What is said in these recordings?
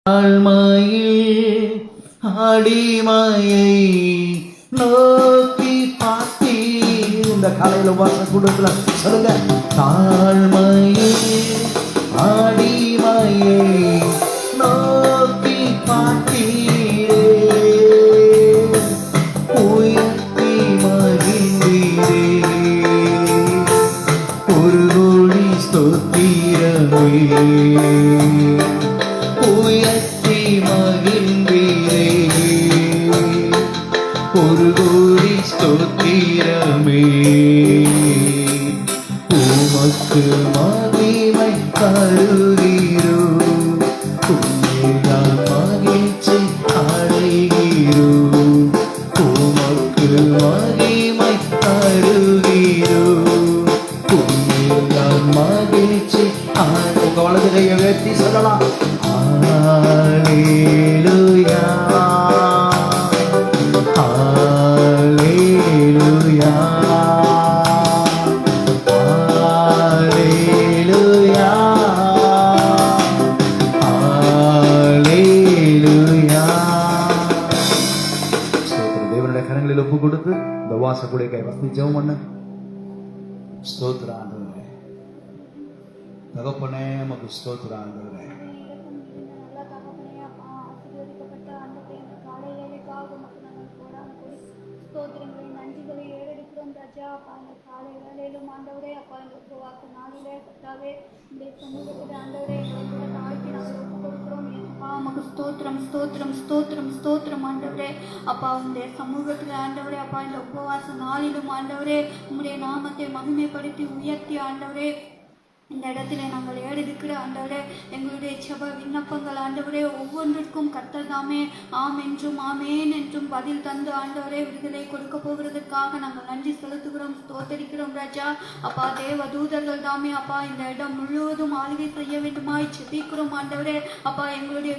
தாழ்மையில் அடிமையை நோக்கி பார்த்தீர். இந்த காலையில வாச கூடத்துல சொல்லுங்க, தாழ்மையில் அடிமையை நோக்கி பார்த்தீரே, உயர்த்தி மகிழ்ந்தீரே, ஒரு கோடி ஸ்தோத்திரமே, உயர்த்தி மகிழ்ந்தீரே, ஒரு கோடி ஸ்தோத்திரமே, உமக்கு மகிமை தருகிறோ, உம்மிடம் மகிழ்ச்சி அடைகிறோ, உமக்கு மகிமை தருகிறோ, உம்மிடம் மகிழ்ச்சி. உங்க வலது கையை உயர்த்தி சொல்லலாம், அல்லேலூயா அல்லேலூயா அல்லேலூயா அல்லேலூயா. ஸ்தோத்திரம். தேவனுடைய கரங்களில் ஒப்பு கொடுத்து இந்த வாசக்கூடிய கை வசதி ஜெபம் பண்ண. ஸ்தோத்திர ஆண்டவரே, தகப்பனே உமக்கு ஸ்தோத்திர ஆண்டவரே. ஸ்தோத்திரங்களை நன்றிகளை ஏறெடுக்கிறோம் ராஜா. அப்பா இந்த காலை வேலையிலும் ஆண்டவரே, அப்பா இந்த உபவாச நாளிலே கர்த்தாவே இந்த சமூகத்தில் ஆண்டவரே எங்களை கூட தாழ்த்தி நாங்கள் ஒப்பு கொடுக்கிறோம். அப்பா உமக்கு ஸ்தோத்திரம் ஸ்தோத்திரம் ஸ்தோத்திரம் ஸ்தோத்திரம் ஆண்டவரே. அப்பா உங்களுடைய சமூகத்தில் ஆண்டவரே, அப்பா இந்த உபவாச நாளிலும் ஆண்டவரே உங்களுடைய நாமத்தை மகிமைப்படுத்தி உயர்த்தி ஆண்டவரே இந்த இடத்துல நாங்கள் ஏறெடுக்கிற ஆண்டவரே எங்களுடைய செப விண்ணப்பங்கள் ஆண்டவரே ஒவ்வொன்றிற்கும் கர்த்தர் தாமே ஆம் என்றும் ஆமேன் என்றும் பதில் தந்து ஆண்டவரே விடுதலை கொடுக்க போகிறதுக்காக நாங்கள் நன்றி செலுத்துகிறோம், ஸ்தோத்தரிக்கிறோம் ராஜா. அப்பா தேவ தூதர்கள் தாமே அப்பா இந்த இடம் முழுவதும் ஆளுகை செய்ய வேண்டுமாய் செபிக்கிறோம் ஆண்டவரே. அப்பா எங்களுடைய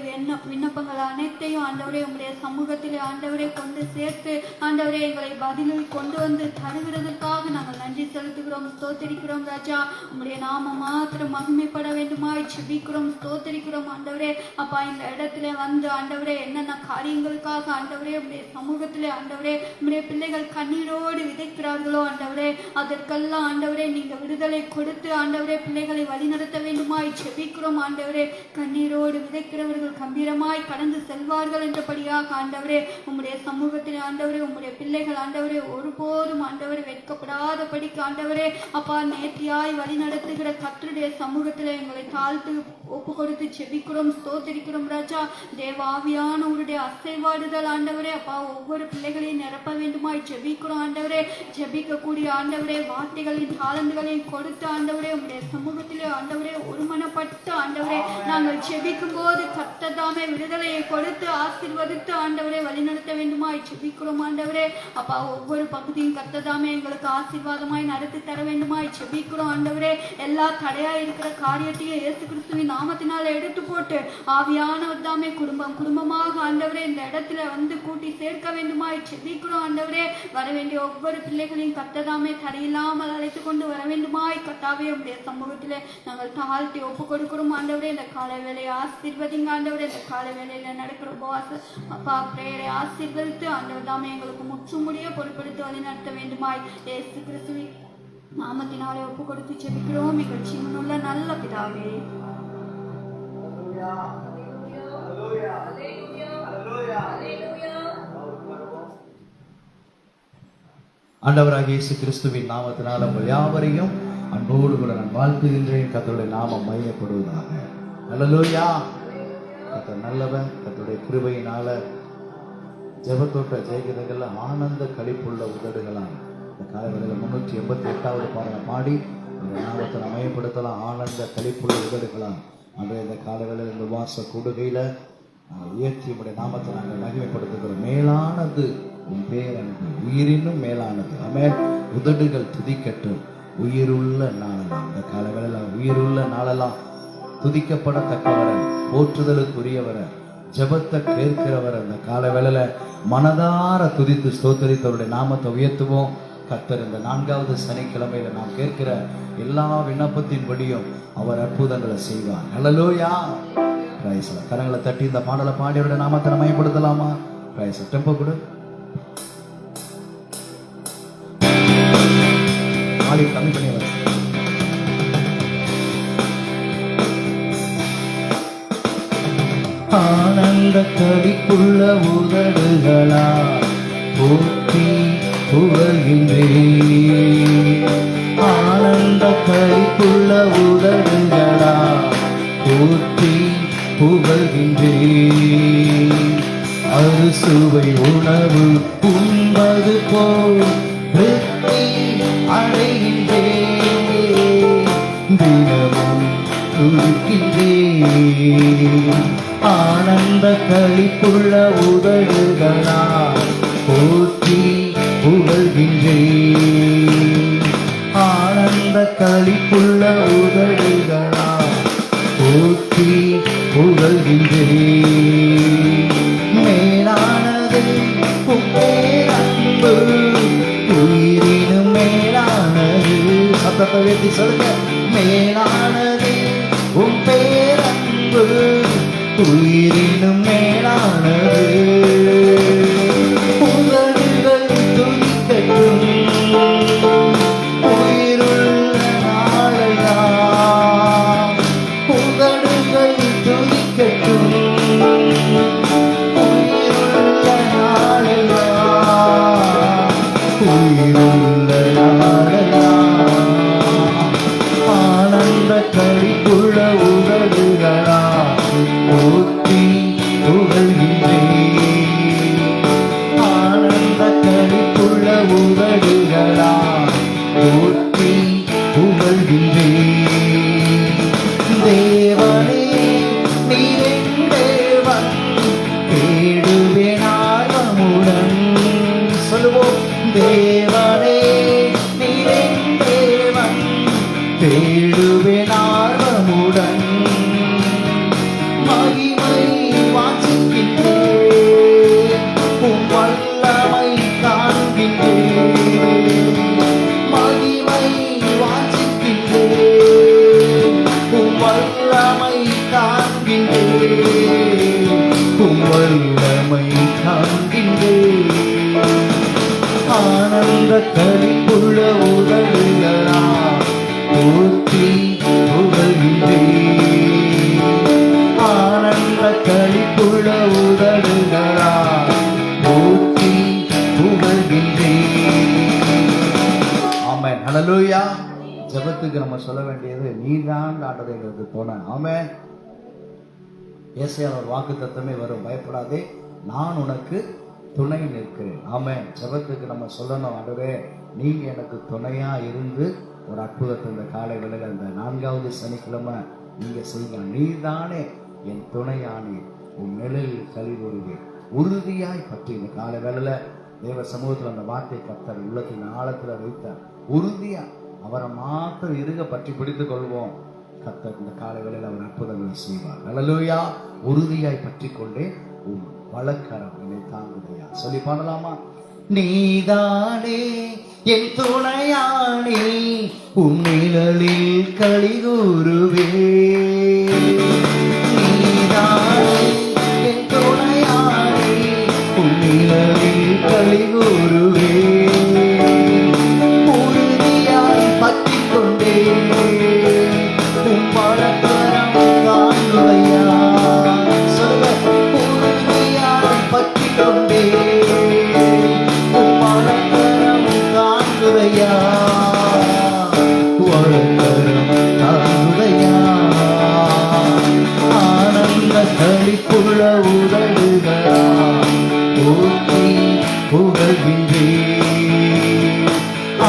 விண்ணப்பங்கள் அனைத்தையும் ஆண்டவரே உங்களுடைய சமூகத்திலே ஆண்டவரே கொண்டு சேர்த்து ஆண்டவரே எங்களை பதிலில் கொண்டு வந்து தருகிறதுக்காக நாங்கள் நன்றி செலுத்துகிறோம், ஸ்தோத்தரிக்கிறோம் ராஜா. உங்களுடைய நாமம் மாத்திரம் மகிமைப்பட வேண்டுமாய் செபிக்கிறோம், ஸ்தோத்தரிக்கிறோம் ஆண்டவரே. அப்பா இந்த இடத்துல வந்து ஆண்டவரே என்னென்ன காரியங்களுக்காக ஆண்டவரே உடைய சமூகத்திலே ஆண்டவரே உடைய பிள்ளைகள் கண்ணீரோடு விதைக்கிறார்களோ ஆண்டவரே அதற்கெல்லாம் ஆண்டவரே நீங்க விடுதலை கொடுத்து ஆண்டவரே பிள்ளைகளை வழிநடத்த வேண்டுமாய் செபிக்கிறோம் ஆண்டவரே. கண்ணீரோடு விதைக்கிறவர்கள் கம்பீரமாய் கடந்து செல்வார்கள் என்றபடியாக ஆண்டவரே உம்முடைய சமூகத்தில் ஆண்டவரே உம்முடைய பிள்ளைகள் ஆண்டவரே ஒருபோதும் ஆண்டவரே வெட்கப்படாதபடிக்கு ஆண்டவரே அப்பா நேர்த்தியாய் வழிநடத்துகிற கர்த்தருடைய சமூகத்தில் எங்களை தாழ்த்து ஒப்பு கொடுத்து செபிக்கிறோம், ஸ்தோத்திரிக்கிறோம் ராஜா. தேவாவியானவருடைய அசைவாடுதல் ஆண்டவரே அப்பா ஒவ்வொரு பிள்ளைகளையும் நிரப்ப வேண்டுமாய் ஜெபிக்கிறோம் ஆண்டவரே. ஜெபிக்கக்கூடிய ஆண்டவரே வார்த்தைகளின் தாளந்துகளையும் கொடுத்து ஆண்டவரே உங்களுடைய சமூகத்திலே ஆண்டவரே ஒருமனப்பட்டு ஆண்டவரே நாங்கள் ஜெபிக்கும் போது கர்த்தர் தாமே விடுதலையை கொடுத்து ஆசீர்வதித்து ஆண்டவரே வழிநடத்த வேண்டுமாய் ஜெபிக்கிறோம் ஆண்டவரே. அப்பா ஒவ்வொரு பகுதியும் கர்த்தர் தாமே எங்களுக்கு ஆசீர்வாதமாய் நடத்தி தர வேண்டுமாய் ஜெபிக்கிறோம் ஆண்டவரே. எல்லா தடையா இருக்கிற காரியத்தையும் இயேசு கிறிஸ்துவின் நாமத்தினால எடுத்து போட்டு ஆவியானவர் தாமே குடும்பம் குடும்பமாக ஆண்டவரே இந்த இடத்துல வந்து கூட்டி சேர்க்க வேண்டுமாய் செபிக்கிறோம் ஆண்டவரே. வர வேண்டிய ஒவ்வொரு பிள்ளைகளையும் கர்த்ததாமே தடையில்லாமல் அழைத்து கொண்டு வர வேண்டுமாய் கர்த்தாவே உடைய சமூகத்திலே நாங்கள் தாழ்த்தி ஒப்பு கொடுக்கிறோம் ஆண்டவரே. இந்த காலை வேலையை ஆசீர்வதிங்க ஆண்டவரே. இந்த காலை வேலையில நடக்கிற உபவாச அப்பா பிரேயரை ஆசீர்வதித்து ஆண்டவர் தாமே எங்களுக்கு முற்றுமுடிய பொறுப்படுத்தி வழி நடத்த வேண்டுமாய் இயேசு கிறிஸ்துவின் நாமத்தினாலே ஒப்பு கொடுத்து செபிக்கிறோம் எங்கள் ஜீவனுள்ள நல்ல பிதாவே. ஆண்டவராகிய இயேசு கிறிஸ்துவின் நாமத்தினால் உங்கள் யாவரையும் அன்போடு கூட நான் வாழ்த்துகின்றேன். கர்த்தருடைய நாமம் மகிமைப்படுவதாக. அல்லேலூயா. கர்த்தர் நல்லவன். கர்த்தருடைய கிருபையினால ஜெபத்தோட்ட ஜெயிக்கிறதுல ஆனந்த களிப்புள்ள உதடுகளாம் இந்த காலவெளியில் 388வது பாடலை பாடி இந்த நாமத்தை மயப்படுத்தலாம். ஆனந்த களிப்புள்ள உதடுகளாம் அன்றைய இந்த காலவெளியில் இந்த வாச கூடுகையில் உயர்த்தி உடைய நாமத்தை நாங்கள் மகிமைப்படுத்துகிறோம். மேலானது உன் பேர் எனக்கு உயிரினும் மேலானது. ஆமென். உதடுகள் துதிக்கட்டும். உயிருள்ள நாளெல்லாம் இந்த காலவெளியில் உயிருள்ள நாளெல்லாம் துதிக்கப்படத்தக்கவரை போற்றுதலுக்குரியவரை ஜபத்தை கேட்கிறவர் அந்த காலவேளையில மனதார துதித்து ஸ்தோத்தரித்தவருடைய நாமத்தை உயர்த்துவோம். கர்த்தர் இந்த 4வது சனிக்கிழமையில நாம் கேட்கிற எல்லா விண்ணப்பத்தின்படியும் அவர் அற்புதங்களை செய்வார். ஹல்லேலூயா. பிரைஸ். கரங்களை தட்டி இந்த பாடலை பாடி அவருடைய நாமத்தை மயப்படுத்தலாமா? பிரைஸ். டெம்போ கொடு. ஆடி கம்மி பண்ணி வர. ஆனந்த கவிக்குள்ள உதடுகளா போற்றி புகழ்கின்றேன். ஆனந்த கவிக்குள்ள உதடுகளா போற்றி புகழ்கின்றேன். அறுசுவை உணவு உண்பது போல் திருப்தி அடைகின்றேன். தினமும் துதிக்கின்றேன். ஆனந்த களிப்புள்ள உதடுகளா போற்றி புகழ்கின்றேன். ஆனந்த களிப்புள்ள உதடுகளா போற்றி புகழ்கின்றேன். மேலானது உம் பேரன்பு உயிரினும் மேலானது. சத்தத்தை உயர்த்தி சொல்லுங்க. மேலானது உம் பேரன்பு உயிரினும் மேலானது. உதடுகள் துதிக்கட்டும் உயிருள்ள நாளெல்லாம். உதடுகள் துதிக்கட்டும் உயிருள்ள நாளெல்லாம். உயிருள்ள நாளெல்லாம். ஆனந்த களிப்புள்ள உதடுகளா போற்றி புகழ்கின்றேன். ஆனந்த களிப்புள்ள உதடுகளா போற்றி புகழ்கின்றேன். தேவனே நீரென் தேவன் தேடுவேன் ஆர்வமுடன். சொல்லுவோம். தேவனே நீரென் தேவன் தேடுவேன் ஆர்வமுடன். மகிமை வாஞ்சிக்கின்றேன் உம் வல்லமை காண்கின்றேன். மகிமை வாஞ்சிக்கின்றேன் உம் வல்லமை காண்கின்றேன். உம் வல்லமை காண்கின்றேன். ஆனந்த களிப்புள்ள உதடுகளா போற்றி புகழ்கின்றேன். ஆனந்த களிப்புள்ள உதடுகளா போற்றி புகழ்கின்றேன். ஆமென். ஹல்லேலூயா. ஜெபத்துக்கு நம்ம சொல்ல வேண்டியது நீதான் ஆண்டவரே எங்களுக்கு துணை. ஆமென். ஏசாயா ஒரு வாக்குத்தத்தமே வரும். பயப்படாதே நான் உனக்கு துணை நிற்கிறேன். ஆமென். ஜெபத்துக்கு நம்ம சொல்லணும், ஆண்டவரே நீங்க எனக்கு துணையா இருந்து ஒரு அற்புதத்தை இந்த காலை வேளையில இந்த 4வது சனிக்கிழமை நீங்க செய்யுங்க. நீதானே என் துணையானே உன் நிழலில் கலிகூறுவேன். உறுதியாய் பற்றி இந்த காலை வேளையில தேவ சமூகத்தில் அந்த வார்த்தை கர்த்தர் உள்ளத்தின் ஆழத்துல வைத்தார். உறுதியா அவரை மாத்திரம் இருக பற்றி பிடித்துக் கொள்வோம். கர்த்தர் இந்த காலை வேளையில அவர் அற்புதங்களை செய்வார். ஹல்லேலூயா. உறுதியாய் பற்றி கொண்டே உன் வலக்கரம் என்னை தாங்குதையா சொல்லி பாடலாமா? நீதானே என் துணையானே உன் நிழலில் கலிகூறுவே. நீதானே என் துணையானே உன் நிழலில் கலிகூறுவே. உறுதியாய் பற்றிக் கொண்டே உன் வலக்கரம் தாங்குதையா. உறுதியாய் பற்றிக் கொண்டே உன் வலக்கரம் தாங்குதையா. வலக்கரம் தாங்குதையா. ஆனந்த களிப்புள்ள உதடுகளா போற்றி புகழ்கின்றேன்.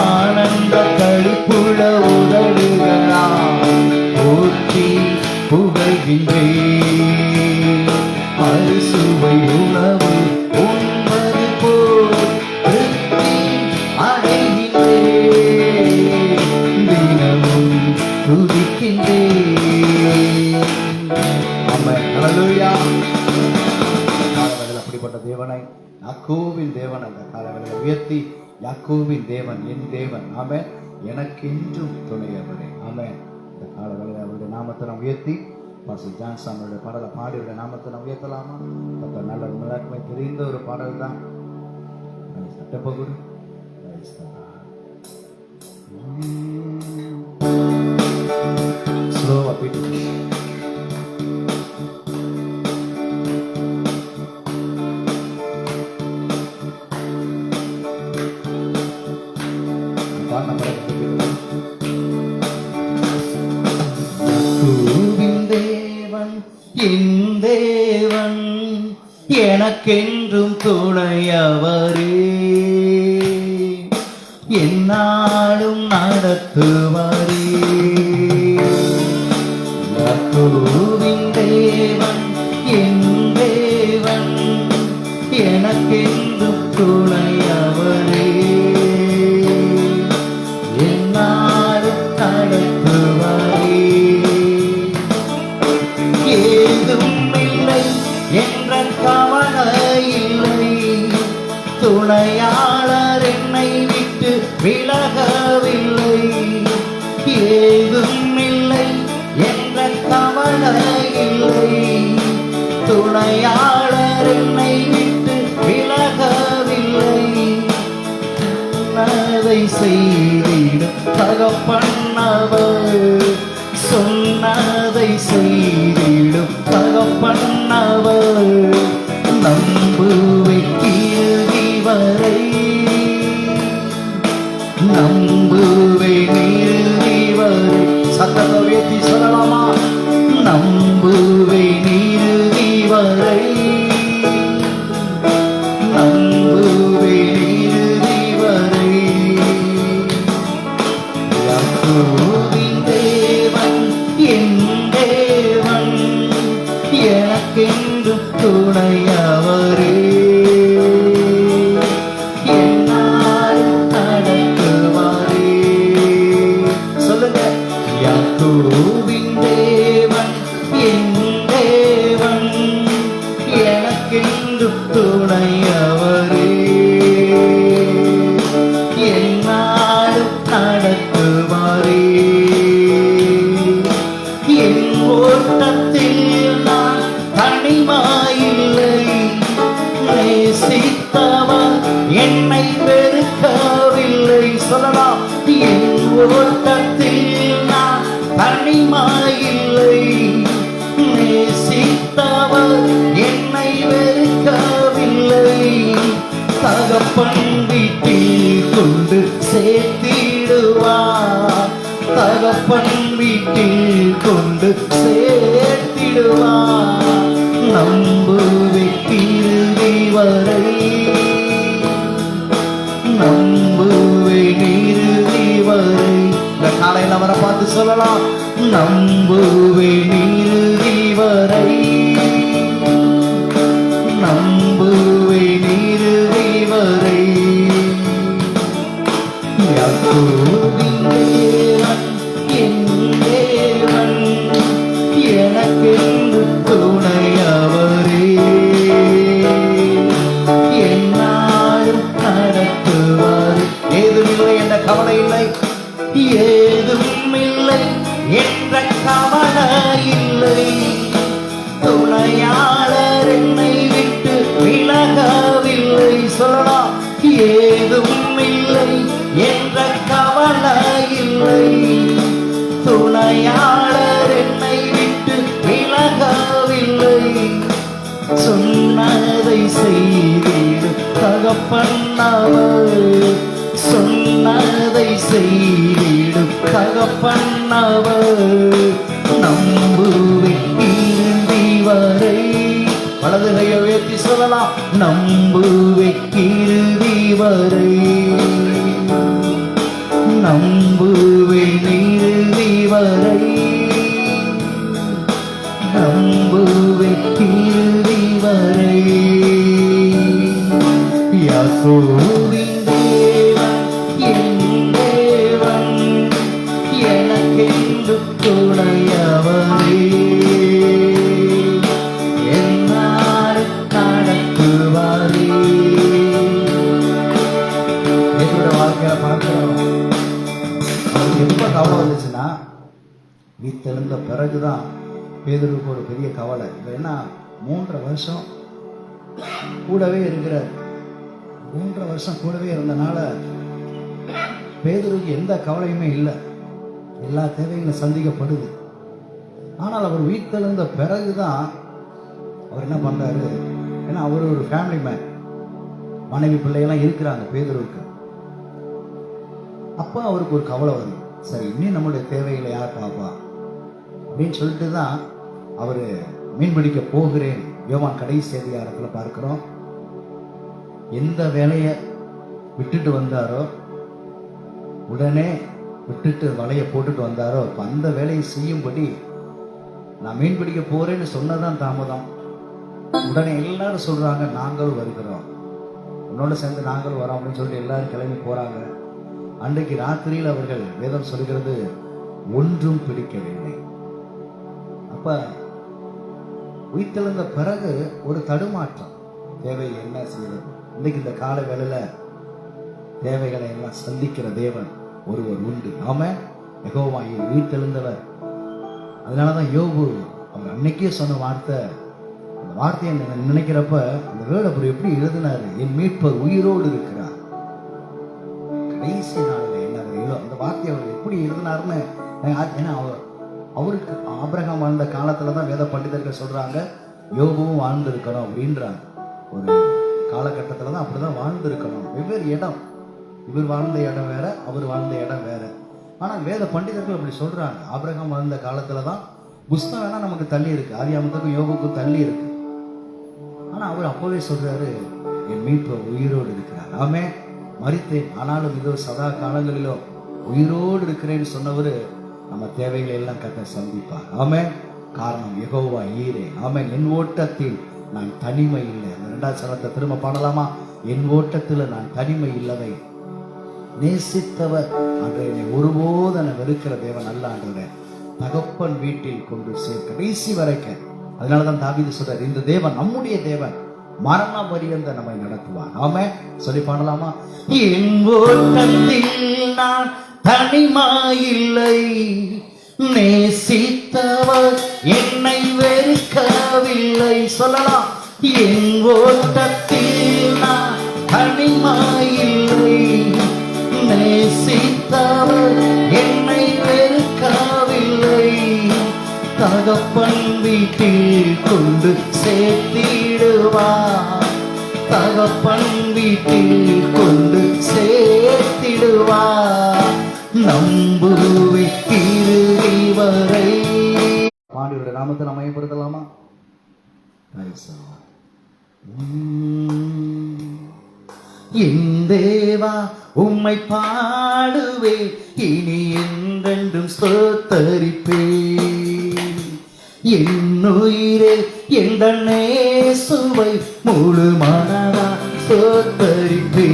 ஆனந்த களிப்புள்ள உதடுகளா போற்றி புகழ்கின்றேன். அறுசுவை உணவு உண்பது போல் திருப்தி அடைகின்றேன். தினமும் துதிக்கின்றேன். ஆமென். ஹல்லேலூயா. காலவெளியில் அப்படிப்பட்ட தேவனை யாக்கோபின் தேவன் அந்த காலவெளியில் உயர்த்தி யாக்கோபின் தேவன் என் தேவன். ஆமென். எனக்கென்றும் துணையவரே. ஆமென். இந்த காலவெளியில் அவருடைய நாமத்தை நாம் உயர்த்தி பாஸ்டர் ஜான்சனுடைய பாடலை பாடியுடைய நாமத்தை நம்ம உயர்த்தலாமா? கர்த்தர் நல்ல எல்லாருக்குமே தெரிந்த ஒரு பாடல் தான். சட்டப்ப குரு ஸ்லோவா போயிட்டு தேவன் என் தேவன் எனக்கென்றும் துணையவரே, என்னாலும் நடத்துவாரே. யாக்கோபின் தேவன் என் தேவன் எனக்கென்றும் துணையவரே, என்னாலும் நடத்துவாரே. ஏதும் இல்லை என்ற கவலை இல்லை, துணையாளர் என்னை விட்டு விலகவில்லை. ஏதும் இல்லை என்ற கவலை இல்லை, துணையாளர் என்னை விட்டு விலகவில்லை. சொன்னதை செய்திடும் தகப்பன்னவர், சொன்னதை செய்திடும் தகப்பன்னவர். நம்புவேன் இறுதி வரை, நம்புவேன் இறுதி வரை. சத்தத்தை உயர்த்தி சொல்லலாமா? நம்புவேன் இறுதி வரை, நம்புவேன் இறுதி வரை. யாக்கோபின் தேவன் என் தேவன் எனக்கென்று துணையவரே, என்னால் நடத்துவாரே. சொல்லுங்க. யாக்கோபின் தேவன் என் தேவன் எனக்கென்று துணையவரே, என்னாலும் நடத்துவாரே. என் ஓட்டத்தில் நான் தனிமாயில்லை, நேசித்தவர் என்னை வெறுக்கவில்லை. சொல்லலாம். என் ஓட்டத்தில் நான் தனிமாயில்லை, நேசித்தவர் என்னை வெறுக்கவில்லை. தகப்பன் வீட்டில் கொண்டு சேர்த்திடுவார், தகப்பன் வீட்டில் கொண்டு சேர்த்திடுவார். நம்புவேன் இறுதி வரை, நம்புவேன் இறுதி வரை. இந்த காலையில் அவரை பார்த்து சொல்லலாம். நம்புவேன் இறுதி வரை, நம்புவேன் இறுதி வரை. யாக்கோபின் தேவன் என் தேவன் எனக்கென்று துணையவரே, என்னாலும் நடத்துவாரே. ஏதுமில்லை என்ற கவலை இல்லை, ஏதும் இல்லை என்ற கவலை இல்லை, துணையாளர் என்னை விட்டு விலகவில்லை. சொல்லலாம். ஏதும் இல்லை என்ற கவலை இல்லை, துணையாளர் என்னை விட்டு விலகவில்லை. சொன்னதை செய்திடும் தகப்பன்னவர், சொன்னதை செய்திடும் தகப்பன்னவர். நம்புவேன் இறுதி வரை. வலது கையை உயர்த்தி சொல்லலாம். நம்புவேன் இறுதி வரை, நம்புவேன் இறுதி வரை, நம்புவேன் இறுதி வரை. யாக்கோபின் தேவன் என் தேவன் எனக்கென்று துணையவரே, என்னாலும் நடத்துவாரே. என்னோட வாழ்க்கையில பார்க்கிறோம், அவருக்கு எப்ப கவலை வந்துச்சுன்னா வீட்டெழுந்த பிறகுதான் பேதுருவுக்கு ஒரு பெரிய கவலை. இப்போ என்ன 3.5 வருஷம் கூடவே இருக்கிறார். 3.5 வருஷம் கூடவே இருந்தனால பேதுருவுக்கு எந்த கவலையுமே இல்லை. எல்லா தேவைகளும் சந்திக்கப்படுது. ஆனால் அவர் உயிர்த்தெழுந்த பிறகுதான் அவர் என்ன பண்றாரு, ஏன்னா அவர் ஒரு ஃபேமிலி மேன், மனைவி பிள்ளைகள்லாம் இருக்கிறாங்க பேதுருவுக்கு. அப்போ அவருக்கு ஒரு கவலை வருது, சரி இன்னும் நம்மளுடைய தேவைகளை யார் பார்ப்பா அப்படின்னு சொல்லிட்டு தான் அவர் மீன்பிடிக்க போகிறேன். யோவான் கடைசி அதிகாரத்தில் பார்க்கிறோம், எந்த வேலையை விட்டுட்டு வந்தாரோ உடனே விட்டுட்டு வலையை போட்டுட்டு வந்தாரோ அப்போ அந்த வேலையை செய்யும்படி நான் மீன் பிடிக்க போறேன்னு சொன்னதான் தாமதம். உடனே எல்லாரும் சொல்றாங்க நாங்களும் வருகிறோம், உன்னோட சேர்ந்து நாங்களும் வரோம் அப்படின்னு சொல்லிட்டு எல்லாரும் கிளம்பி போறாங்க. அன்றைக்கு ராத்திரியில் அவர்கள், வேதம் சொல்கிறது, ஒன்றும் பிடிக்கவில்லை. அப்ப உயிர்த்தெழுந்த பிறகு ஒரு தடுமாற்றம், தேவை என்ன செய்வது. இன்னைக்கு இந்த கால வேளையில தேவைகளை எல்லாம் சந்திக்கிற தேவன் ஒருவர் உண்டு. ஆமென். யெகோவா உயிர்த்தெழுந்தவர். அதனாலதான் யோபு அவர் அன்னைக்கே சொன்ன வார்த்தை, அந்த வார்த்தையை நினைக்கிறப்ப அந்த வேர்டு அவர் எப்படி எழுதினாரு, என் மீட்பர் உயிரோடு இருக்கிறார். கடைசி நாளில் என்ன அந்த வார்த்தையை அவர் எப்படி எழுதினாருன்னு, ஏன்னா அவருக்கு ஆபிரகாம் வாழ்ந்த காலத்துல தான் வேத பண்டிதர்கள் சொல்றாங்க யோபுவும் வாழ்ந்திருக்கணும் அப்படின்றாங்க. ஒரு காலகட்டத்தில் தான் அப்படிதான் வாழ்ந்திருக்கணும். வெவ்வேறு இடம், இவர் வாழ்ந்த இடம் வேற, அவர் வாழ்ந்த இடம் வேற. ஆனால் வேத பண்டிதர்கள் அப்படி சொல்றாங்க. ஆபிரகாம் வாழ்ந்த காலத்துல தான் புஸ்தகம் வேணா நமக்கு தள்ளி இருக்கு, ஆதியாமத்துக்கும் யோபுக்கும் தள்ளி இருக்கு. ஆனா அவர் அப்பவே சொல்றாரு, என் மீட்பர் உயிரோடு இருக்கிறார். ஆமே, மரித்தேன் ஆனாலும் இதோ சதா காலங்களிலும் உயிரோடு இருக்கிறேன்னு சொன்னவர் நம்ம தேவைகளை எல்லாம் கத்த சந்திப்பார். ஆமே, காரணம் யெகோவா ஈரே. ஆமே, என் ஓட்டத்தில் நான் தனிமை இல்லை. அந்த 2வது சரணத்தை திரும்ப பாடலாமா? என் ஓட்டத்தில் நான் தனிமை இல்லவை, நேசித்தவர் அன்று என்னை ஒருபோது வெறுக்கிற தேவன் அல்ல ஆண்டவரே, தகப்பன் வீட்டில் கொண்டு சேர்க்க கடைசி வரைக்கும். அதனாலதான் தாவீது சொல்றார், இந்த தேவன் நம்முடைய தேவன், மரண பரியந்த நம்மை நடத்துவார். ஆமே, சொல்லி பாடலாமா? என் ஓட்டத்தில் நான் தனிமாயில்லை, நேசித்தவர் என்னை வெறுக்கவில்லை. சொல்லலாம், என் ஓட்டத்தில் நான் தனிமாயில்லை, நேசித்தவர் என்னை வெறுக்கவில்லை, தகப்பன் வீட்டில் கொண்டு சேர்த்திடுவார், தகப்பன் வீட்டில் கொண்டு சேர்த்திடுவார், நம்புவே இறுதி வரை. ஆண்டவருடைய நாமத்தை நாம் மையப்படுத்தலாமா? என் தேவா உம்மை பாடுவே, இனி என்றென்றும் ஸ்தோத்தரிப்பே, என் உயிரே என்ற நேசுவை முழு மனதா ஸ்தோத்தரிப்பே,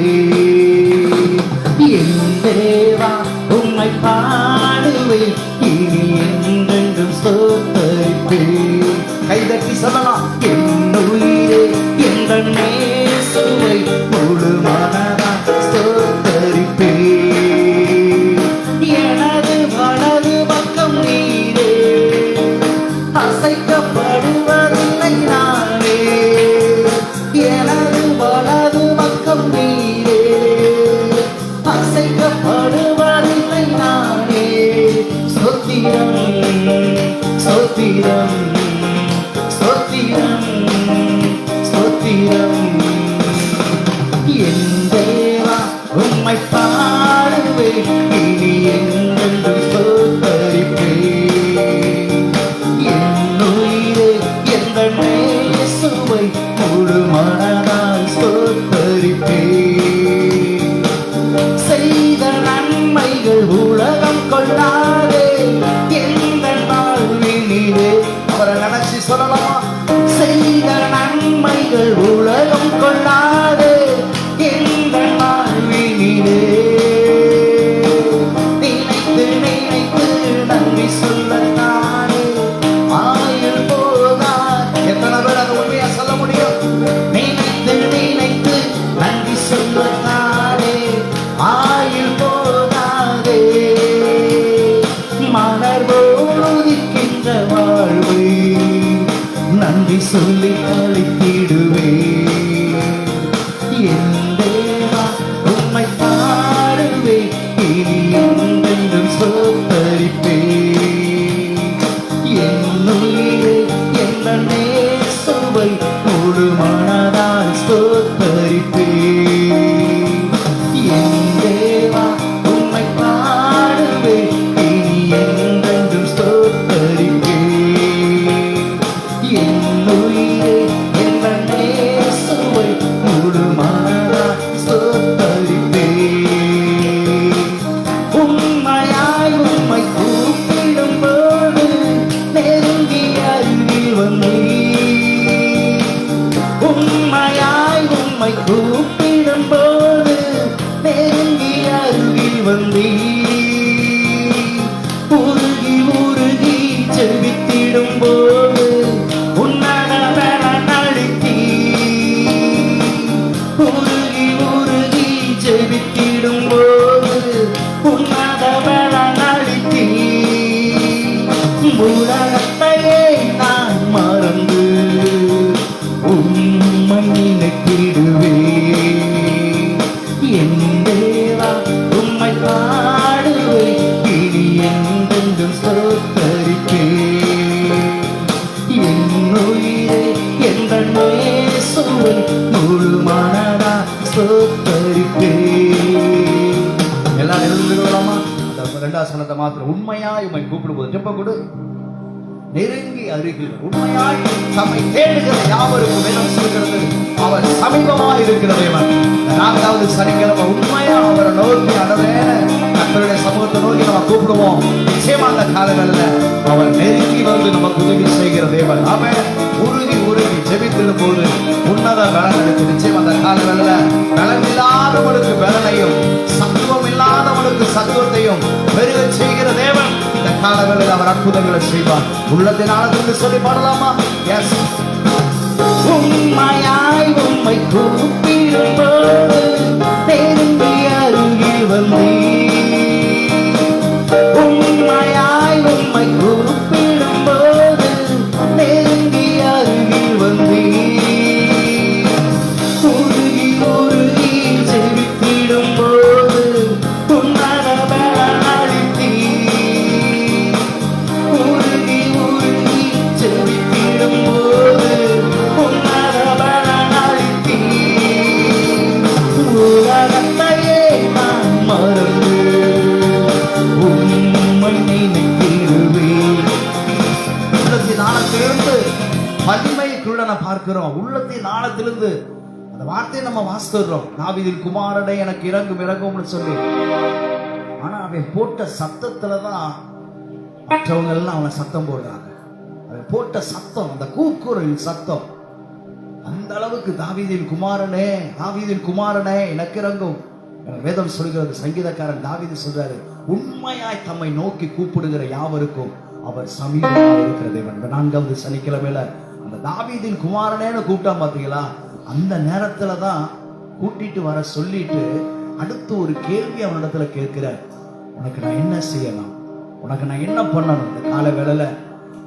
என் தேவா உம்மை பாடுவே, இனி என்றென்றும் ஸ்தோத்தரிப்பே. கைதட்டி சொல்லலாம், என் உயிரே என்ற நேசுவை முழு மனதா ஸ்தோத்தரிப்பே, எனது வலது பக்கம் நீரே, அசைக்கப்படுவதில்லை நானே, எனது வலது பக்கம் நீரே, அசைக்கப்படுவதில்லை நானே. ஸ்தோத்திரம் ஸ்தோத்திரம் ஸ்தோத்திரம் ஸ்தோத்திரம், என் தேவா உம்மை பாடுவே, இனி என்றென்றும் ஸ்தோத்தரிப்பே, என் உயிரே என்ற நேசுவை முழு மனதால் ஸ்தோத்தரிப்பே, செய்த நன்மைகள் உலகம் கொள்ளாதே, எந்த வாழ்வினிலே. அவரை நினைச்சு சொல்லலாமா? செய்த நன்மைகள் உலகம் கொள்ளாதே, எந்த வாழ்வினிலே. நினைத்து நினைத்து நன்றி சொல்ல நானே ஆயுள் போதார். எத்தனை பேர் அதை உண்மையா சொல்ல முடியும்? நினைத்து இயேசுவை முழு மனதால் ஸ்தோத்தரிப்பேன். என் தேவா உம்மை பாடுவேன், இனி என்றென்றும் ஸ்தோத்தரிப்பேன். என் உயிரே என் இயேசுவை முழு மனதால் ஸ்தோத்தரிப்பேன். உம்மையாய் உம்மை கூப்பிடும்போது நெருங்கி அருகில் வந்தீர். உம்மையாய் உம்மை கூப்பிடும்போது நெருங்கி அருகில் வந்தீர். உருகி உருகி ஜெபித்திடும் போது உன்னத பலன் அளித்தீர். உருகி உருகி ஜெபித்திடும் போது உன்னத பலன் அளித்தீர். உலகத்தையே நான் மறந்து உம்மை நினைத்திடுவேன். என் தேவா உம்மை பாடுவேன், இனி என்றென்றும் ஸ்தோத்தரிப்பேன். என் உயிரே என் இயேசுவை முழு மனதா ஸ்தோத்தரிப்பேன். எல்லாரும் எழுந்துக்கலாமா? அந்த ரெண்டாவது சனத்தை மாத்திரம் உண்மையாய் உம்மை கூப்பிடும்போது ஜெப கொடு. நெருங்கி அருகில் உண்மையாய் தம்மை தேடுகிற யாவருக்கும் வேதம் சொல்கிறது அவர் சமீபமாய் இருக்கிற தேவன். நான்காவது சனிக்கிழமை உண்மையா அவரை நோக்கி அடவேன கர்த்தருடைய சமூகத்தை நோக்கி நம்ம கூப்பிடுவோம். நிச்சயமா அந்த காலங்களில் அவர் நெருங்கி வந்து நமக்கு உதவி செய்கிற தேவன். அவன் உருகி உருகி ஜெபித்திடும் போது உன்னத பலன் எடுத்து நிச்சயம் அந்த காலங்களில் பலன் இல்லாதவனுக்கு பலனையும் சத்துவம் இல்லாதவனுக்கு சத்துவத்தையும் பெருக செய்கிற தேவன். இந்த காலங்களில் அவர் அற்புதங்களை செய்வார். உள்ளத்தின் ஆழத்திற்கு சொல்லி பாடலாமா? எஸ். உம்மையாய் உம்மை கூப்பிடும்போது நெருங்கி அருகில் வந்தீர். உம்மையாய் உம்மை கூப்பிடும்போது நெருங்கி அருகில் வந்தீர். உருகி உருகி ஜெபித்திடும் போது உன்னத பலன் அளித்தீர். உருகி உருகி ஜெபித்திடும் போது உன்னத பலன் அளித்தீர். உலகத்தையே நான் மறந்து உம்மை நினைத்திடுவேன். உள்ளத்தின் ஆழத்திலிருந்து மகிமைக்குள்ள நான் பார்க்கிறோம். உள்ளத்தின் ஆழத்திலிருந்து அந்த வார்த்தையை நம்ம வாசிக்கிறோம். தாவீதின் குமாரனே எனக்கு இறங்கும் இறங்கும்னு சொல்லி. ஆனா அவன் போட்ட சத்தத்துலதான் மற்றவங்க எல்லாம் அவனை சத்தம் போடுறாங்க. அவன் போட்ட சத்தம், அந்த கூக்குரலின் சத்தம் அந்த அளவுக்கு தாவீதின் குமாரனே, தாவீதின் குமாரனே எனக்கு இறங்கும். வேதம் சொல்கிறது, சங்கீதக்காரன் தாவீது சொல்றாரு, உண்மையாய் தம்மை நோக்கி கூப்பிடுகிற யாவருக்கும் அவர் சமீபமாக இருக்கிற தேவன். இந்த நான்காவது சனிக்கிழமையில அந்த தாவீதின் குமாரனேன்னு கூப்பிட்டா பாத்தீங்களா? அந்த நேரத்துல தான் கூட்டிட்டு வர சொல்லிட்டு அடுத்து ஒரு கேள்வி அவனிடத்துல கேட்கிறார். உனக்கு நான் என்ன செய்யலாம்? உனக்கு நான் என்ன பண்ணணும்? இந்த கால வேளையில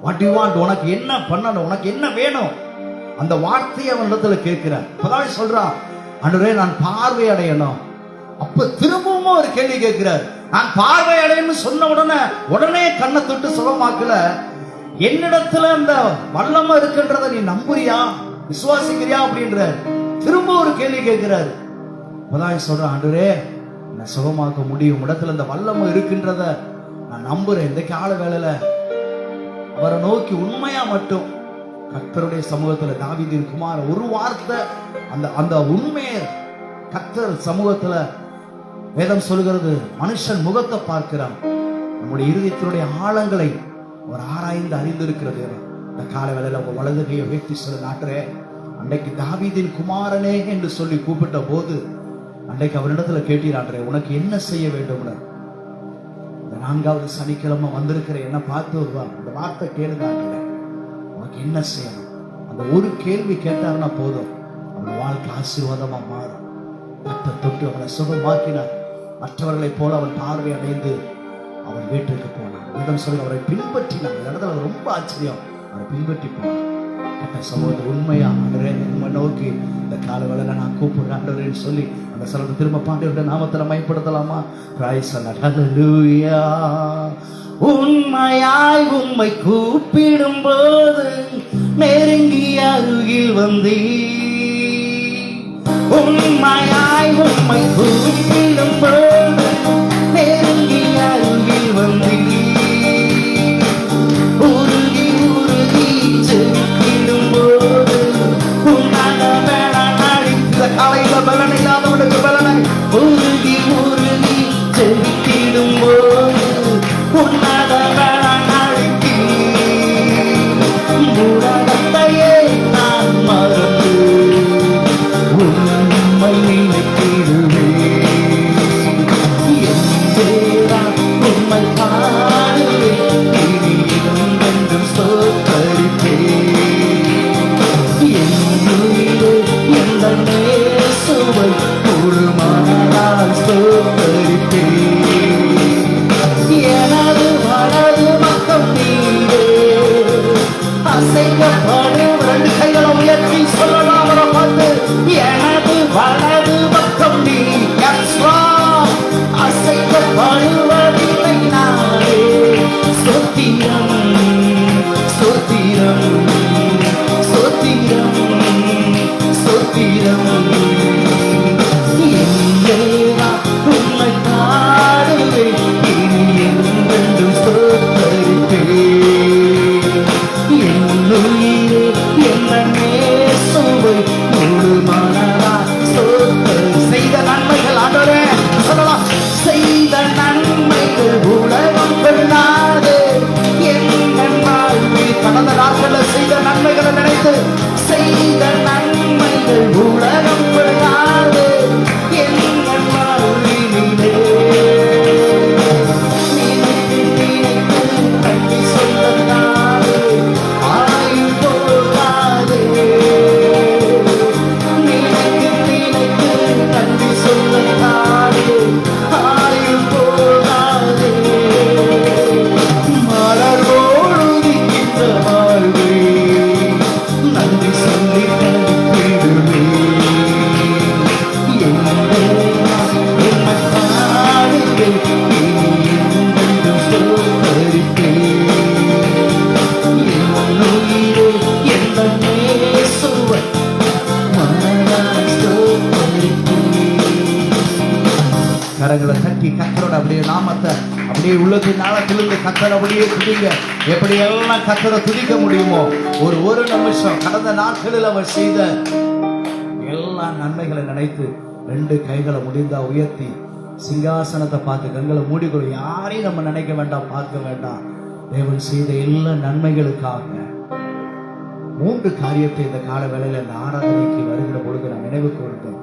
வாட் யூ வாண்ட், உனக்கு என்ன பண்ணணும்? உனக்கு என்ன வேணும்? அந்த வார்த்தையை அவனிடத்துல கேட்கிறார். இப்பதான் சொல்றான், ஆண்டவரே நான் பார்வை அடையணும். அப்ப திரும்பவும் ஒரு கேள்வி கேட்கிறார். நான் பார்வை அடையணும்னு சொன்ன உடனே கண்ணை தொட்டு சுகமாக்கல. என்னிடத்துல அந்த வல்லமை இருக்கின்றத நீ நம்புறியா, விசுவாசிக்கிறியா அப்படின்ற திரும்ப ஒரு கேள்வி கேட்கிறார். இப்பதான் சொல்றேன், ஆண்டவரே நான் சுகமாக்க முடியும், இடத்துல இந்த வல்லமை இருக்கின்றத நான் நம்புறேன். இந்த கால வேளையில அவரை நோக்கி உண்மையா மட்டும் கர்த்தருடைய சமூகத்துல தாவீதின் குமார் ஒரு வார்த்தை அந்த அந்த உண்மையை கர்த்தர் சமூகத்துல வேதம் சொல்கிறது, மனுஷன் முகத்தை பார்க்கிறான், நம்முடைய இருதயத்தினுடைய ஆழங்களை அவர் ஆராய்ந்து அறிந்திருக்கிறது. இந்த கால வேளையில உங்க வலது கையை உயர்த்தி சொல்ல, நாட்டுறே அன்றைக்கு தாவீதின் குமாரனே என்று சொல்லி கூப்பிட்ட போது அன்றைக்கு அவரிடத்துல கேட்டீரான்றே, உனக்கு என்ன செய்ய வேண்டும்? இந்த நான்காவது சனிக்கிழமை வந்திருக்கிற என்ன பார்த்து வருவாங்க, இந்த வார்த்தை கேளுங்க, உனக்கு என்ன செய்யணும்? அந்த ஒரு கேள்வி கேட்டாருன்னா போதும், அவன் வாழ்க்கை ஆசீர்வாதமா மாறும். கத்தை தொட்டு அவனை சுகமாக்கினார். மற்றவர்களை போல அவன் பார்வை அடைந்து அவன் வீட்டுக்கு போனான். வேதம் சொல்லி அவரை பின்பற்றினான். இந்த இடத்துல ரொம்ப ஆச்சரியம், அவரை பின்பற்றி போனான். கட்ட சமூகத்தில் உண்மையா ஆண்டவரே உண்மை நோக்கி இந்த கால வேளையில நான் கூப்பிடுறேன் ஆண்டவரேன்னு சொல்லி அந்த ஸ்தலத்தை திரும்ப பாண்டியோட நாமத்தில் மைப்படுத்தலாமா? பிரைஸ் அல்லேலூயா உண்மையாய் உம்மை கூப்பிடும் போது நெருங்கி அருகில் வந்தீர். உண்மையாய் உம்மை கூப்பிடும் போது நெருங்கி அருகில் வந்தீர். உருகி உருகி செல்லிடும் போது உன்னால வேளாண் அடித்த காலையில பலன் இல்லாதவனுக்கு பலனை உருகி உருகி செல்லிடும் போது உன்னால வேளாண் அடித்தீர். உலகத்தையே நான் மறந்து உண்மை நினைத்திடுவேன். உண்மை பாடுவேன், இனி என்றும் ஸ்தோத்தரிப்பேன். என்னுயிரே எந்த நேசுவை முழுமனதால் ஸ்தோத்தரிப்பேன். எனது வலது பக்கம் நீரே, அசைக்கப்படும் ரெண்டு கைகளை உயர்த்தி சொல்லலாம் அவரை பார்த்து. எனது வலது பக்கம் நீ அசைக்கப்படுவதில்லை நாளே. ஸ்தோத்திரம் ஸ்தோத்திரம் ஸ்தோத்திரம் ஸ்தோத்திரம். எங்கேவா உம்மை பாடுவேன், இனி என்றென்றும் ஸ்தோத்தரிப்பேன். என்னுயிரே என்ன நேசுவை முழு மனதால் ஸ்தோத்தரி. செய்த நன்மைகள் ஆண்டவரே சொல்லலாம். செய்த நன்மைகள் உலகம் கொள்ளாது. எங்கள் வாழ்வில் கடந்த நாட்களில் செய்த நன்மைகளை நினைத்து செய்த நன்மைகள் உலகம் கொள்ளாது. எங்கள் வாழ்விலே நினைத்து நினைத்து கட்டி சொல்லத்தாது ஆயுள் போகாதே. நினைத்து நினைத்து கட்டி சொல்லத்தாது ஆயுள் போகாதே. மலரோடு இருக்கின்ற வாழ்வே நன்றி சொல்லி கழிப்பிடுவே. என்னை பாடுவேன், இனி என்றென்றும் ஸ்தோத்தரிப்பேன். என்னுயிரே எந்த நேசுவை மனதால் ஸ்தோத்தரிப்பேன். கரங்களை தட்டி கத்தரோட அப்படியே நாமத்தை அப்படியே உள்ளத்தின் நாளத்திலிருந்து கத்தரை அப்படியே துதிங்க. எப்படி எல்லாம் கத்தரை துதிக்க முடியுமோ ஒரு நிமிஷம் கடந்த நாட்களில் அவர் செய்த எல்லா நன்மைகளை நினைத்து ரெண்டு கைகளை முடிந்தா உயர்த்தி சிங்காசனத்தை பார்த்து கண்களை மூடிக்கொள்ளும். யாரையும் நம்ம நினைக்க வேண்டாம், பார்க்க வேண்டாம். தேவன் செய்த எல்லா நன்மைகளுக்காக 3 காரியத்தை இந்த கால வேளையில இந்த ஆராதனைக்கு வருகிற பொழுது நான் நினைவு கூர்ந்தேன்.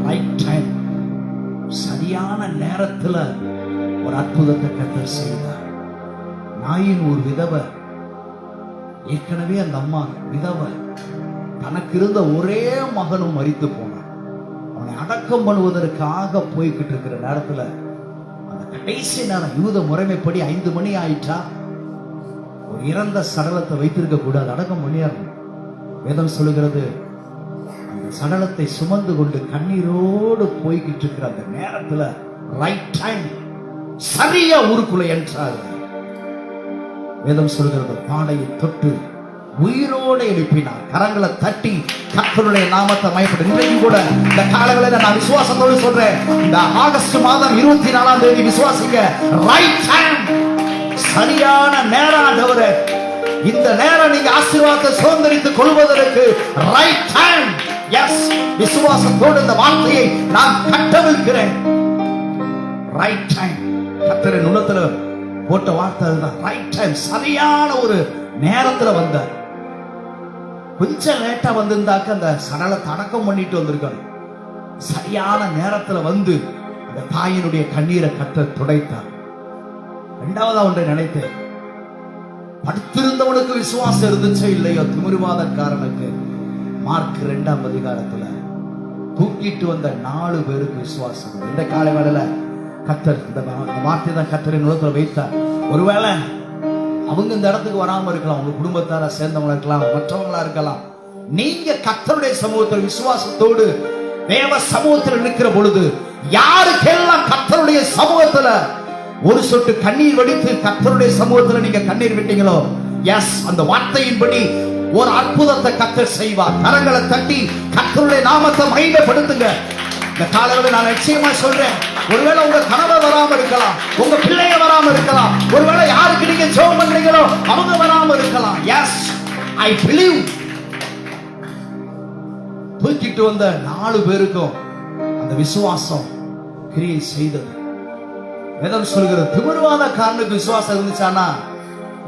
ரைட் டைம், சரியான நேரத்துல ஒரு அற்புதத்தை கர்த்தர் செய்தார். நாயின் ஒரு விதவை, ஏற்கனவே அந்த அம்மா விதவை, தனக்கு இருந்த ஒரே மகனும் மரித்து போனான். அவனை அடக்கம் பண்ணுவதற்காக போய்கிட்டு இருக்கிற நேரத்துல அந்த கடைசி நேரம் யூத முறைமைப்படி 5 மணி ஆயிட்டா ஒரு இறந்த சடலத்தை வைத்திருக்க கூடாது, அடக்கம் பண்ணியாரணும். வேதம் சொல்லுகிறது அந்த சடலத்தை சுமந்து கொண்டு கண்ணீரோடு போய்கிட்டு இருக்கிற அந்த நேரத்துல ரைட் டைம் சரியா ஊருக்குள்ள என்றார். வேதம் சொல்கிறது பாடையை தொட்டு உயிரோடு எழுப்பினார். கரங்களை தட்டி கர்த்தருடைய நாமத்தை மயப்படும். இன்றைக்கு கூட இந்த காலங்களில் நான் விசுவாசத்தோடு சொல்றேன், இந்த ஆகஸ்ட் மாதம் 24ஆம் தேதி விசுவாசிங்க. ரைட் டைம், சரியான நேரம் ஆண்டவரே. இந்த நேரம் நீங்க ஆசீர்வாதத்தை சுதந்திரித்துக் கொள்வதற்கு ரைட் டைம். எஸ், விசுவாசத்தோடு இந்த வார்த்தையை நான் கட்டவிழ்கிறேன். ரைட் டைம், கர்த்தரின் உள்ளத்துல போட்ட வார்த்தை அதுதான். ரைட் டைம், சரியான ஒரு நேரத்துல வந்தார். கொஞ்சம் லேட்டா வந்திருந்தாக்க அந்த சடலத்தை அடக்கம் பண்ணிட்டு வந்திருக்கணும். சரியான நேரத்துல வந்து அந்த தாயினுடைய கண்ணீரை கர்த்தர் துடைத்தார். இரண்டாவதா ஒன்றை நினைத்தேன், படுத்திருந்தவனுக்கு விசுவாசம் இருந்துச்சோ இல்லையோ, திமிருவாதக்காரனுக்கு மார்க் 2ஆம் அதிகாரத்துல தூக்கிட்டு வந்த 4 பேருக்கு விசுவாசம். இந்த காலை வேளையில கர்த்தர் இந்த வார்த்தை தான் கர்த்தரின் உள்ளத்துல வைத்தார். ஒருவேளை அவங்க இந்த இடத்துக்கு வராம இருக்கலாம், உங்க குடும்பத்தார சேர்ந்தவங்களா இருக்கலாம், மற்றவங்களா இருக்கலாம். நீங்க கர்த்தருடைய சமூகத்தில் விசுவாசத்தோடு தேவ சமூகத்தில் இருக்கிற பொழுது யாருக்கெல்லாம் கர்த்தருடைய சமூகத்துல ஒரு சொட்டு கண்ணீர் வடித்து கர்த்தருடைய சமூகத்துல நீங்க கண்ணீர் விட்டீங்களோ, எஸ், அந்த வார்த்தையின்படி ஒரு அற்புதத்தை கர்த்தர் செய்வார். கரங்களை தட்டி கர்த்தருடைய நாமத்தை மகிமைப்படுத்துங்க. இந்த காலையில நான் நிச்சயமா சொல்றேன், ஒருவேளை உங்க கணவர் வராம இருக்கலாம், உங்க பிள்ளைய வராம இருக்கலாம், ஒருவேளை யாருக்கு நீங்க ஜெபம் பண்றீங்களோ அவங்க வராம இருக்கலாம். Yes, I believe. தூக்கிட்டு வந்த 4 பேருக்கும் அந்த விசுவாசம் கிரியை செய்தது. வேதம் சொல்கிறது, திமிர்வாத காரனுக்கு விசுவாசம் இருந்துச்சானா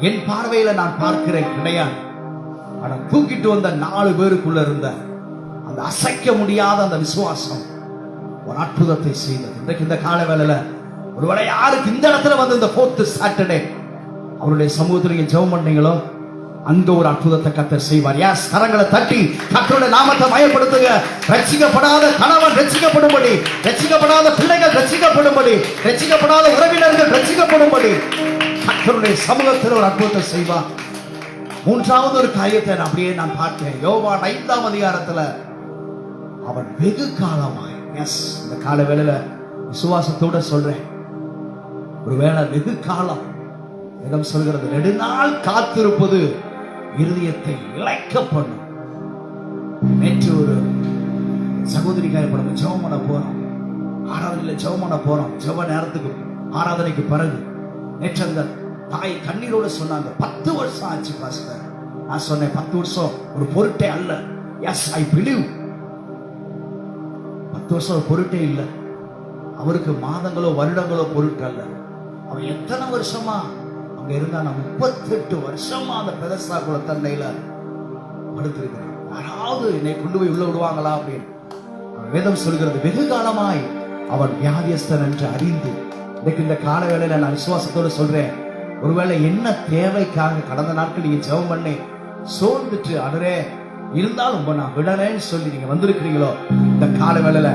என் பார்வையில நான் பார்க்கிறேன் கிடையாது. ஆனா தூக்கிட்டு வந்த 4 பேருக்குள்ள இருந்த அந்த அசைக்க முடியாத அந்த விசுவாசம் ஒரு அற்புதத்தை செய்தது. இன்றைக்கு இந்த கால வேளையில ஒருவேளை யாருக்கு இந்த இடத்துல வந்து இந்த 4th சாட்டர்டே அவருடைய சமூகத்தில் நீங்க ஜெபம் பண்ணீங்களோ அங்க ஒரு அற்புதத்தை கர்த்தர் செய்வார். எஸ், கரங்களை தட்டி கர்த்தருடைய நாமத்தை மயப்படுத்துங்க. ரட்சிக்கப்படாத கணவன் ரட்சிக்கப்படும்படி, ரட்சிக்கப்படாத பிள்ளைகள் ரட்சிக்கப்படும்படி, ரட்சிக்கப்படாத உறவினர்கள் ரட்சிக்கப்படும்படி கர்த்தருடைய சமூகத்தில் ஒரு அற்புதத்தை செய்வார். 3வது ஒரு காரியத்தை நான் அப்படியே பார்த்தேன். யோவான் 5ஆம் அதிகாரத்துல அவன் வெகு காலமாய், எஸ், இந்த கால வேளையில விசுவாசத்தோட சொல்றேன், ஒருவேளை வெகு காலம் வேதம் சொல்கிறது, நெடுநாள் காத்திருப்பது இருதயத்தை இழைக்க பண்ணும். நேற்று ஒரு சகோதரி காயப்படும் ஜெபம் பண்ண போறோம், ஆராதனையில ஜெபம் பண்ண போறோம். ஜெப நேரத்துக்கு ஆராதனைக்கு பிறகு நேற்று அந்த தாய் கண்ணீரோட சொன்னாங்க, 10 வருஷம் ஆச்சு பாஸ்டர். நான் சொன்னேன், 10 வருஷம் ஒரு பொருட்டே அல்ல. S, I believe. 10 வருஷம் ஒரு பொருட்டே இல்லை. அவருக்கு மாதங்களோ வருடங்களோ பொருட்டு அல்ல. அவன் எத்தனை வருஷமா அங்க இருந்தா, நான் 38 வருஷமா அந்த பெதஸ்தா குளத்தண்டையில படுத்திருக்கிறேன். யாராவது என்னை கொண்டு போய் உள்ள விடுவாங்களா அப்படின்னு. வேதம் சொல்கிறது, வெகு காலமாய் அவன் வியாதியஸ்தன் என்று அறிந்து. இன்னைக்கு இந்த கால வேளையில நான் விசுவாசத்தோடு சொல்றேன், ஒருவேளை என்ன தேவைக்காக கடந்த நாட்கள் நீங்க ஜெபம் பண்ணி சோர்ந்துட்டு அடரே இருந்தாலும் நான் விடலேன்னு சொல்லி நீங்க வந்திருக்கிறீங்களோ, இந்த கால வேளையில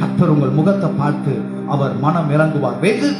கர்த்தர் உங்கள் முகத்தை பார்த்து அவர் மனம் இறங்குவார். வெகு